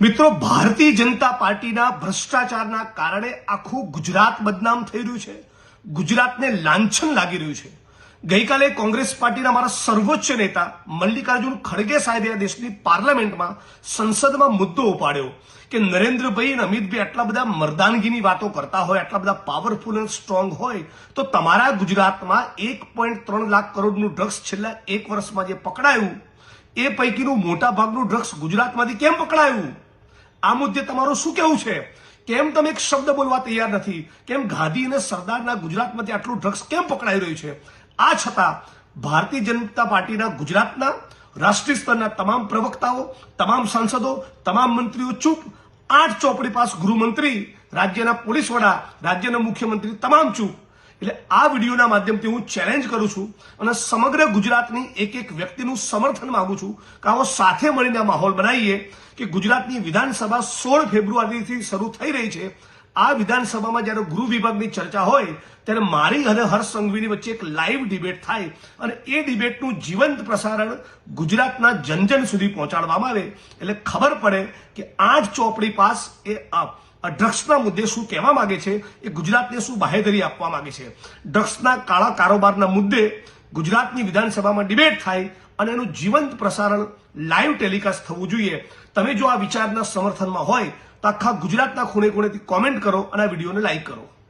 મિત્રો, ભારતીય જનતા પાર્ટીના ભ્રષ્ટાચારના કારણે આખું ગુજરાત બદનામ થઈ રહ્યું છે. ગુજરાતને લાંછન લાગી રહ્યું છે. ગઈકાલે કોંગ્રેસ પાર્ટીના મારા સર્વોચ્ચ નેતા મલ્લિકાર્જુન ખડગે સાહેબે દેશની પાર્લામેન્ટમાં સંસદમાં મુદ્દો ઉપાડ્યો કે નરેન્દ્રભાઈ અને અમિતભાઈ આટલા બધા મર્દાનગીની વાતો કરતા હોય, આટલા બધા પાવરફુલ અને સ્ટ્રોંગ હોય, તો તમારા ગુજરાતમાં 1.3 લાખ કરોડનું ડ્રગ્સ છેલ્લા 1 વર્ષમાં જે પકડાયું એ પૈકીનું મોટા ભાગનું ડ્રગ્સ ગુજરાતમાંથી કેમ પકડાયું? આ મુદ્દે તમારું શું કહેવું છે? કેમ તમે એક શબ્દ બોલવા તૈયાર નથી? કેમ ગાંધી અને સરદારના ગુજરાતમાંથી આટલું ડ્રગ્સ કેમ પકડાઈ રહ્યું છે? આ છતાં ભારતીય જનતા પાર્ટીના ગુજરાતના રાષ્ટ્રીય સ્તરના તમામ પ્રવક્તાઓ, તમામ સાંસદો, તમામ મંત્રીઓ ચૂપ. 8 ચોપડી પાસ ગૃહમંત્રી, રાજ્યના પોલીસ વડા, રાજ્યના મુખ્યમંત્રી તમામ ચૂપ. એટલે આ વિડીયોના માધ્યમથી હું ચેલેન્જ કરું છું અને સમગ્ર ગુજરાતની એક વ્યક્તિનું સમર્થન માંગુ છું કે આવો સાથે મળીને આ માહોલ બનાવીએ કે ગુજરાતની વિધાનસભા 16 ફેબ્રુઆરીથી શરૂ થઈ રહી છે. આ વિધાનસભામાં જ્યારે ગૃહ વિભાગની ચર્ચા હોય ત્યારે મારી અને હર્ષ સંઘવીની વચ્ચે એક લાઈવ ડિબેટ થાય અને એ ડિબેટનું જીવંત પ્રસારણ ગુજરાતના જન સુધી પહોંચાડવામાં આવે એટલે ખબર પડે કે 8 ચોપડી પાસ એ ડ્રગ્સના મુદ્દે શું કહેવા માંગે છે, એ ગુજરાતને શું બાહેધરી આપવા માંગે છે. ડ્રગ્સના કાળા કારોબારના મુદ્દે ગુજરાતની વિધાનસભામાં ડિબેટ થાય અને એનું જીવંત પ્રસારણ લાઈવ ટેલિકાસ્ટ થવું જોઈએ. તમે જો આ વિચારના સમર્થનમાં હોય તો આખા ગુજરાતના ખૂણે ખૂણેથી કોમેન્ટ કરો અને આ વિડીયોને લાઈક કરો.